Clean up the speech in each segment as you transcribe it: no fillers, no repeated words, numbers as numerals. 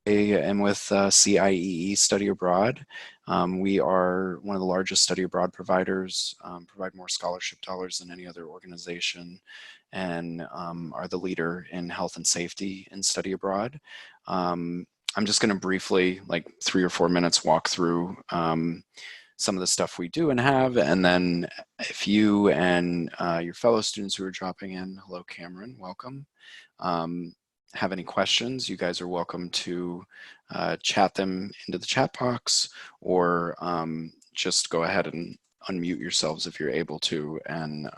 am with CIEE Study Abroad. We are one of the largest study abroad providers, provide more scholarship dollars than any other organization, and are the leader in health and safety in study abroad. I'm just going to briefly, like 3 or 4 minutes, walk through some of the stuff we do and have, and then if you and your fellow students who are dropping in, hello Cameron, welcome, have any questions, you guys are welcome to chat them into the chat box, or just go ahead and unmute yourselves if you're able to and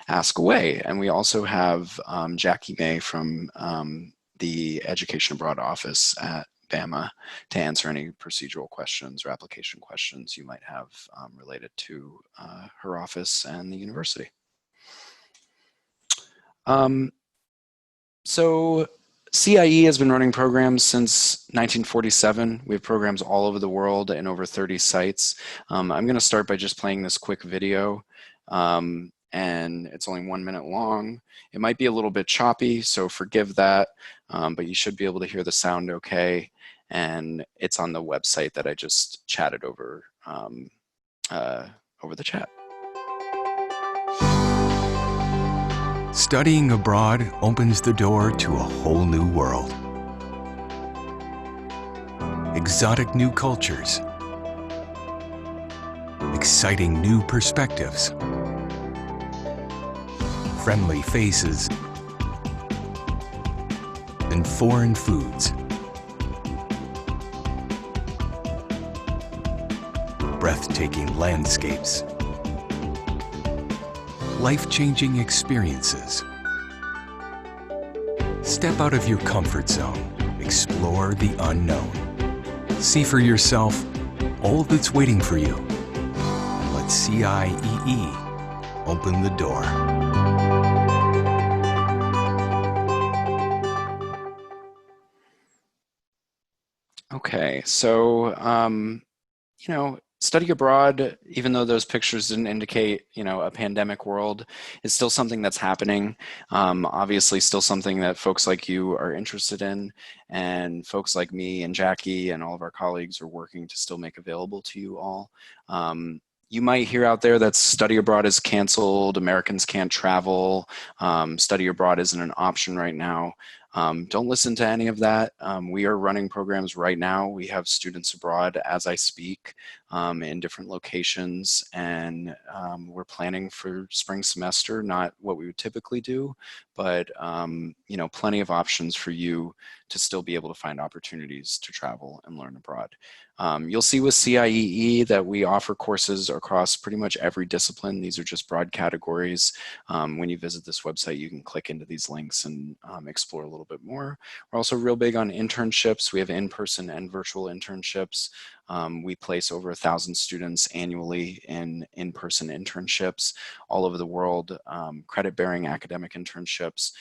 ask away. And we also have Jackie May from the Education Abroad office at BAMA to answer any procedural questions or application questions you might have related to her office and the university. So CIE has been running programs since 1947. We have programs all over the world in over 30 sites. I'm going to start by just playing this quick video. And it's only 1 minute long. It might be a little bit choppy, so forgive that, but you should be able to hear the sound okay. And it's on the website that I just chatted over, over the chat. Studying abroad opens the door to a whole new world. Exotic new cultures, exciting new perspectives, friendly faces, and foreign foods. Breathtaking landscapes, life-changing experiences. Step out of your comfort zone, explore the unknown. See for yourself all that's waiting for you. And let CIEE open the door. Okay, so, you know, study abroad, even though those pictures didn't indicate, you know, a pandemic world, is still something that's happening. Obviously still something that folks like you are interested in, and folks like me and Jackie and all of our colleagues are working to still make available to you all. You might hear out there that study abroad is canceled, Americans can't travel, study abroad isn't an option right now. Don't listen to any of that. We are running programs right now. We have students abroad as I speak in different locations, and we're planning for spring semester, not what we would typically do, but you know, plenty of options for you to still be able to find opportunities to travel and learn abroad. You'll see with CIEE that we offer courses across pretty much every discipline. These are just broad categories. When you visit this website, you can click into these links and explore a little bit more. We're also real big on internships. We have in-person and virtual internships. We place over 1,000 students annually in in-person internships all over the world, credit-bearing academic internships,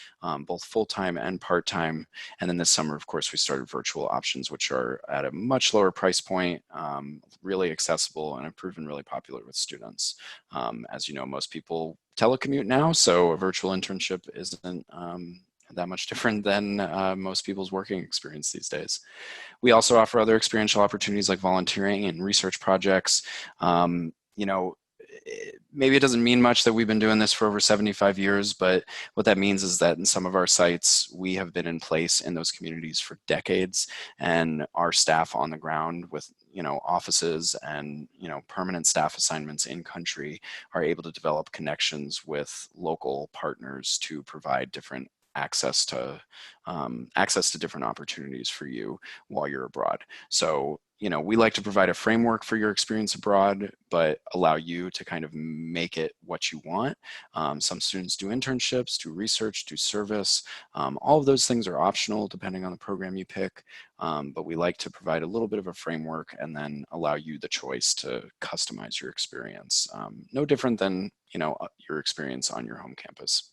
both full-time and part-time. And then this summer, of course, we started virtual options, which are at a much lower price point, really accessible, and have proven really popular with students. As you know, most people telecommute now, so a virtual internship isn't that much different than most people's working experience these days. We also offer other experiential opportunities like volunteering and research projects. You know, maybe it doesn't mean much that we've been doing this for over 75 years, but what that means is that in some of our sites, we have been in place in those communities for decades, and our staff on the ground with, you know, offices and, you know, permanent staff assignments in country are able to develop connections with local partners to provide different access to different opportunities for you while you're abroad. So, you know, we like to provide a framework for your experience abroad, but allow you to kind of make it what you want. Some students do internships, do research, do service. All of those things are optional depending on the program you pick, but we like to provide a little bit of a framework and then allow you the choice to customize your experience. No different than, you know, your experience on your home campus.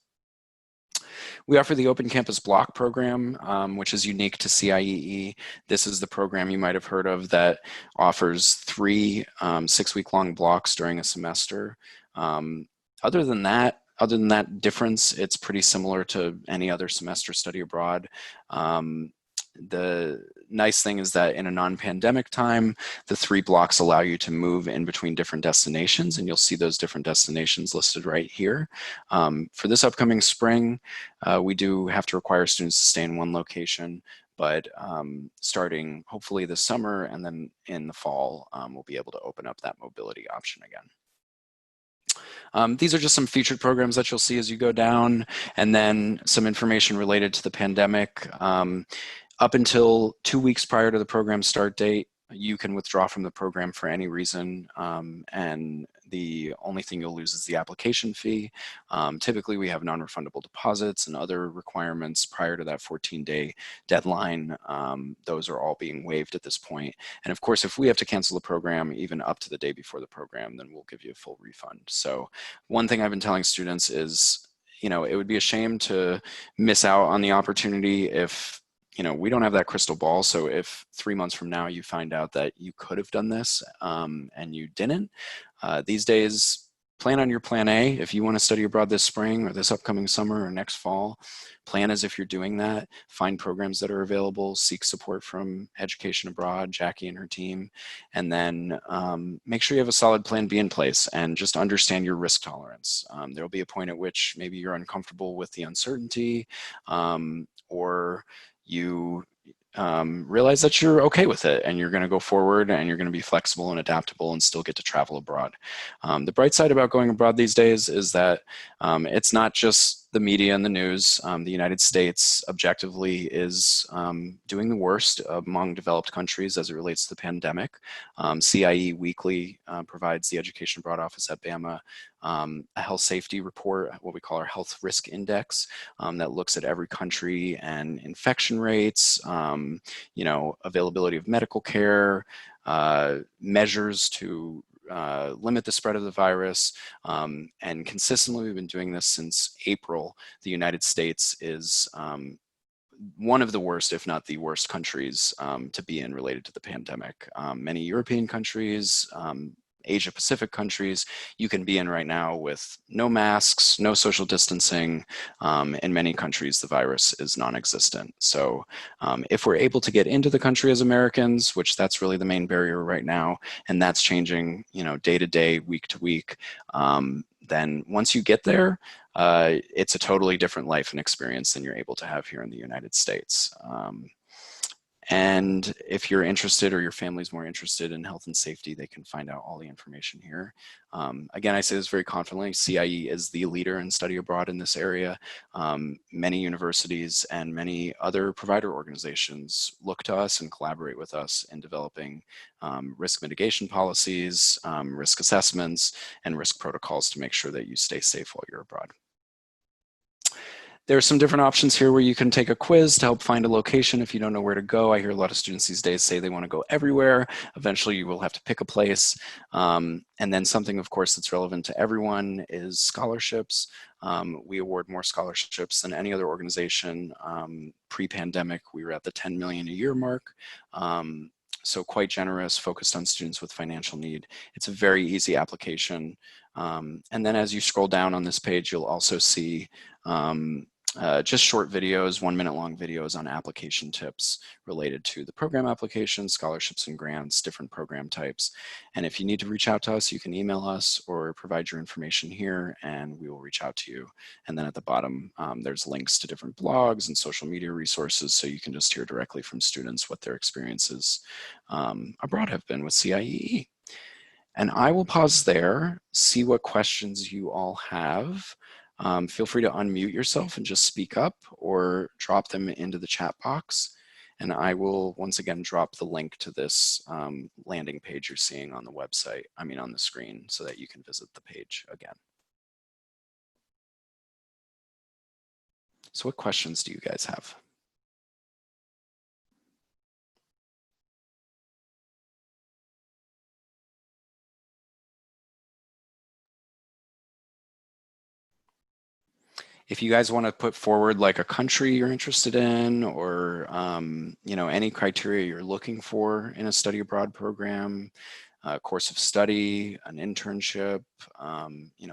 We offer the Open Campus Block program, which is unique to CIEE. This is the program you might have heard of that offers 3 6-week-long blocks during a semester. Other than that difference, it's pretty similar to any other semester study abroad. The nice thing is that in a non-pandemic time, the 3 blocks allow you to move in between different destinations, and you'll see those different destinations listed right here. For this upcoming spring, we do have to require students to stay in one location, but starting hopefully this summer and then in the fall, we'll be able to open up that mobility option again. These are just some featured programs that you'll see as you go down, and then some information related to the pandemic. Up until 2 weeks prior to the program start date, you can withdraw from the program for any reason, and the only thing you'll lose is the application fee. Typically, we have non-refundable deposits and other requirements prior to that 14-day deadline. Those are all being waived at this point. And of course, if we have to cancel the program even up to the day before the program, then we'll give you a full refund. So one thing I've been telling students is, it would be a shame to miss out on the opportunity if we don't have that crystal ball. So if 3 months from now you find out that you could have done this and you didn't, these days, plan on your plan A. If you want to study abroad this spring or this upcoming summer or next fall, plan as if you're doing that. Find programs that are available, seek support from Education Abroad, Jackie and her team, and then make sure you have a solid plan B in place and just understand your risk tolerance. There'll be a point at which maybe you're uncomfortable with the uncertainty, or you realize that you're okay with it and you're going to go forward and you're going to be flexible and adaptable and still get to travel abroad. The bright side about going abroad these days is that it's not just the media and the news. The United States objectively is doing the worst among developed countries as it relates to the pandemic. CIEE Weekly provides the Education Abroad office at Bama a health safety report, what we call our health risk index, that looks at every country and infection rates, availability of medical care, measures to limit the spread of the virus, and consistently we've been doing this since April. The United States is one of the worst, if not the worst countries to be in related to the pandemic. Many European countries, Asia Pacific countries, you can be in right now with no masks, no social distancing. In many countries, the virus is non-existent. So if we're able to get into the country as Americans, which that's really the main barrier right now, and that's changing, day to day, week to week, then once you get there, it's a totally different life and experience than you're able to have here in the United States. And if you're interested or your family's more interested in health and safety, they can find out all the information here. Again, I say this very confidently, CIEE is the leader in study abroad in this area. Many universities and many other provider organizations look to us and collaborate with us in developing risk mitigation policies, risk assessments, and risk protocols to make sure that you stay safe while you're abroad. There are some different options here where you can take a quiz to help find a location if you don't know where to go. I hear a lot of students these days say they want to go everywhere. Eventually you will have to pick a place. And then something, of course, that's relevant to everyone is scholarships. We award more scholarships than any other organization. Pre-pandemic, we were at the 10 million a year mark. So quite generous, focused on students with financial need. It's a very easy application. And then as you scroll down on this page, you'll also see just short videos, 1-minute long videos on application tips related to the program application, scholarships and grants, different program types. And if you need to reach out to us, you can email us or provide your information here and we will reach out to you. And then at the bottom, there's links to different blogs and social media resources so you can just hear directly from students what their experiences abroad have been with CIEE. And I will pause there, see what questions you all have. Feel free to unmute yourself and just speak up or drop them into the chat box. And I will once again drop the link to this landing page you're seeing on the website, on the screen, so that you can visit the page again. So what questions do you guys have? If you guys want to put forward like a country you're interested in or any criteria you're looking for in a study abroad program, a course of study, an internship,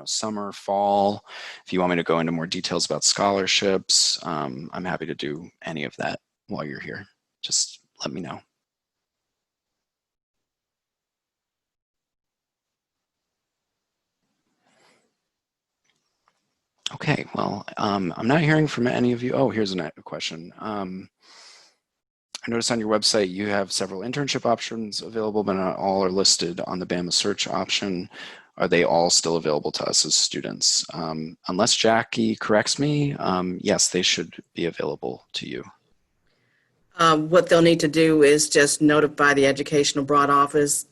summer, fall, if you want me to go into more details about scholarships, I'm happy to do any of that while you're here. Just let me know. Okay, well, I'm not hearing from any of you. Oh, here's a question. I noticed on your website you have several internship options available, but not all are listed on the Bama search option. Are they all still available to us as students? Unless Jackie corrects me, yes, they should be available to you. What they'll need to do is just notify the Education Abroad office,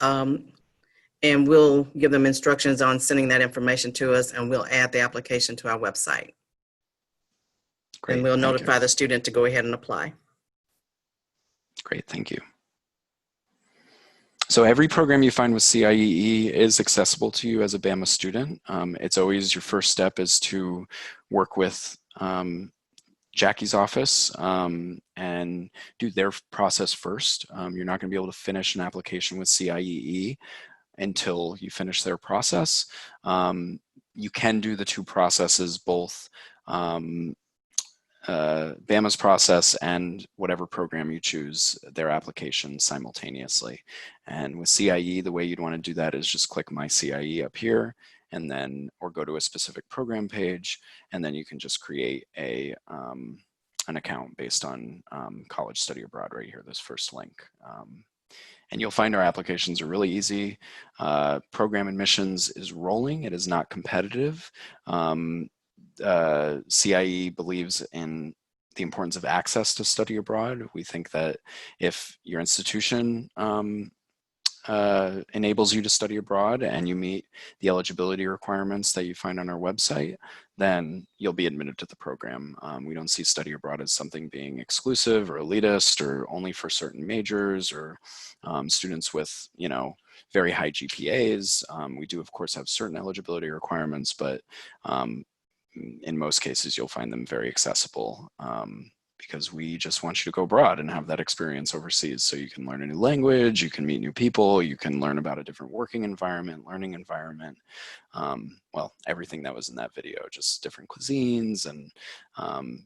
and we'll give them instructions on sending that information to us, and we'll add the application to our website. And Great, we'll thank you. notify the student to go ahead and apply. Great, thank you. So every program you find with CIEE is accessible to you as a Bama student. It's always your first step is to work with Jackie's office and do their process first. You're not going to be able to finish an application with CIEE until you finish their process. You can do the two processes, both Bama's process and whatever program you choose, their application simultaneously. And with CIE, the way you'd want to do that is just click My CIE up here, and then, or go to a specific program page, and then you can just create an account based on College Study Abroad right here, this first link. And you'll find our applications are really easy. Program admissions is rolling. It is not competitive. CIE believes in the importance of access to study abroad. We think that if your institution enables you to study abroad and you meet the eligibility requirements that you find on our website, then you'll be admitted to the program. We don't see study abroad as something being exclusive or elitist or only for certain majors or students with, very high GPAs. We do, of course, have certain eligibility requirements, but in most cases, you'll find them very accessible because we just want you to go abroad and have that experience overseas. So you can learn a new language, you can meet new people, you can learn about a different working environment, learning environment. Well, everything that was in that video, just different cuisines and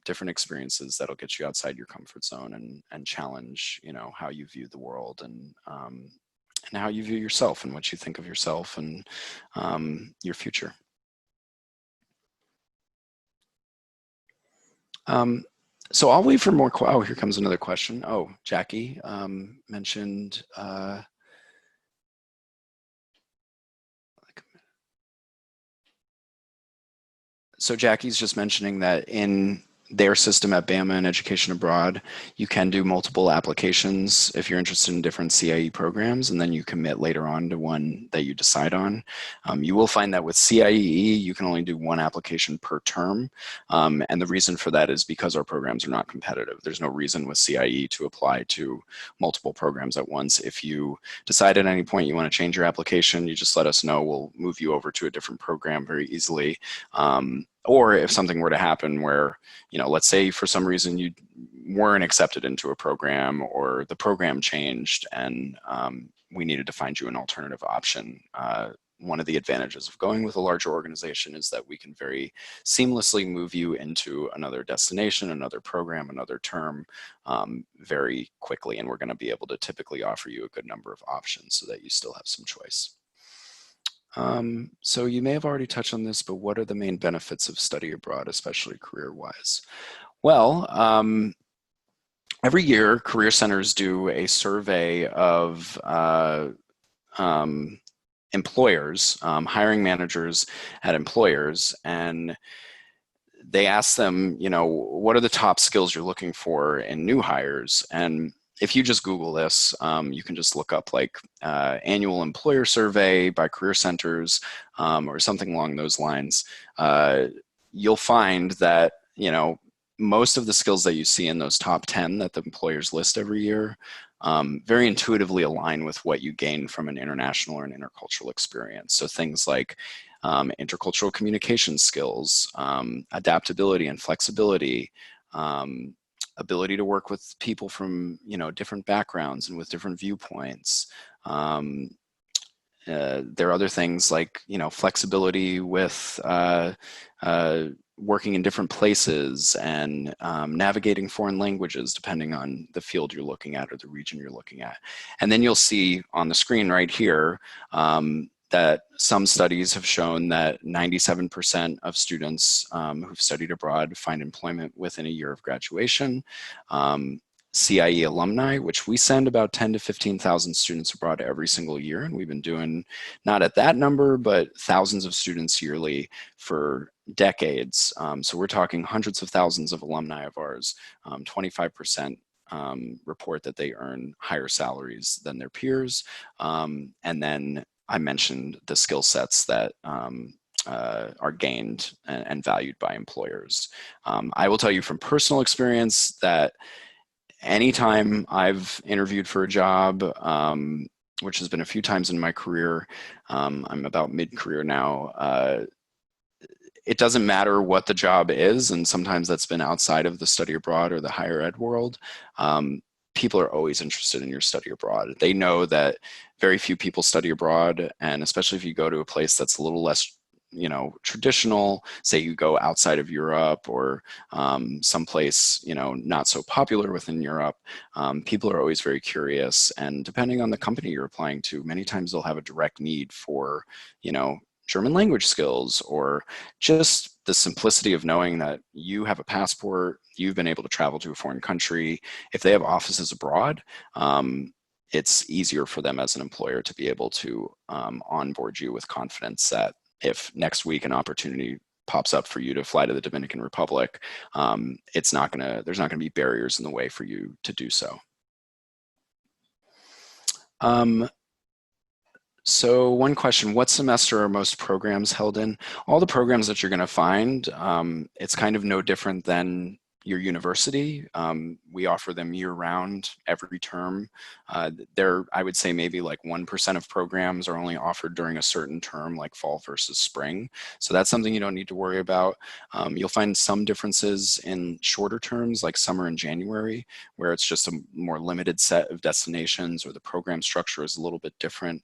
different experiences that'll get you outside your comfort zone and challenge, how you view the world and how you view yourself and what you think of yourself and your future. So I'll wait for more. Oh, here comes another question. Oh, Jackie mentioned. So Jackie's just mentioning that in their system at Bama and Education Abroad, you can do multiple applications if you're interested in different CIE programs, and then you commit later on to one that you decide on. You will find that with CIEE, you can only do one application per term, and the reason for that is because our programs are not competitive. There's no reason with CIE to apply to multiple programs at once. If you decide at any point you want to change your application, you just let us know. We'll move you over to a different program very easily. Or if something were to happen where, let's say for some reason you weren't accepted into a program or the program changed and we needed to find you an alternative option. One of the advantages of going with a larger organization is that we can very seamlessly move you into another destination, another program, another term very quickly. And we're going to be able to typically offer you a good number of options so that you still have some choice. So you may have already touched on this, but what are the main benefits of study abroad, especially career-wise? Well, every year, career centers do a survey of employers, hiring managers at employers, and they ask them, what are the top skills you're looking for in new hires? And if you just Google this, you can just look up like annual employer survey by career centers or something along those lines. You'll find that, most of the skills that you see in those top 10 that the employers list every year very intuitively align with what you gain from an international or an intercultural experience. So things like intercultural communication skills, adaptability and flexibility, ability to work with people from different backgrounds and with different viewpoints. There are other things like flexibility with working in different places and navigating foreign languages depending on the field you're looking at or the region you're looking at. And then you'll see on the screen right here that some studies have shown that 97% of students who've studied abroad find employment within a year of graduation. CIE alumni, which we send about 10 to 15,000 students abroad every single year. And we've been doing not at that number, but thousands of students yearly for decades. So we're talking hundreds of thousands of alumni of ours, 25% report that they earn higher salaries than their peers. And then I mentioned the skill sets that are gained and valued by employers. I will tell you from personal experience that anytime I've interviewed for a job, which has been a few times in my career, I'm about mid-career now, it doesn't matter what the job is, and sometimes that's been outside of the study abroad or the higher ed world. People are always interested in your study abroad. They know that very few people study abroad, and especially if you go to a place that's a little less traditional, say you go outside of Europe or someplace, not so popular within Europe, people are always very curious. And depending on the company you're applying to, many times they'll have a direct need for, German language skills, or just the simplicity of knowing that you have a passport, you've been able to travel to a foreign country. If they have offices abroad, it's easier for them as an employer to be able to onboard you with confidence that if next week an opportunity pops up for you to fly to the Dominican Republic, there's not gonna be barriers in the way for you to do so. So one question, what semester are most programs held in? All the programs that you're gonna find, it's kind of no different than your university. We offer them year-round, every term. I would say maybe like 1% of programs are only offered during a certain term, like fall versus spring. So that's something you don't need to worry about. You'll find some differences in shorter terms, like summer and January, where it's just a more limited set of destinations, or the program structure is a little bit different.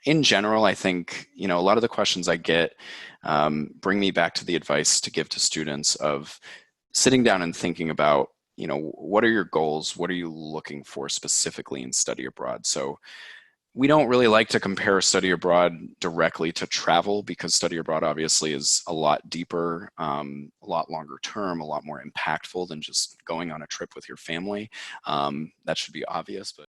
In general, I think, a lot of the questions I get bring me back to the advice to give to students of sitting down and thinking about, what are your goals? What are you looking for specifically in study abroad? So we don't really like to compare study abroad directly to travel, because study abroad obviously is a lot deeper, a lot longer term, a lot more impactful than just going on a trip with your family. That should be obvious, but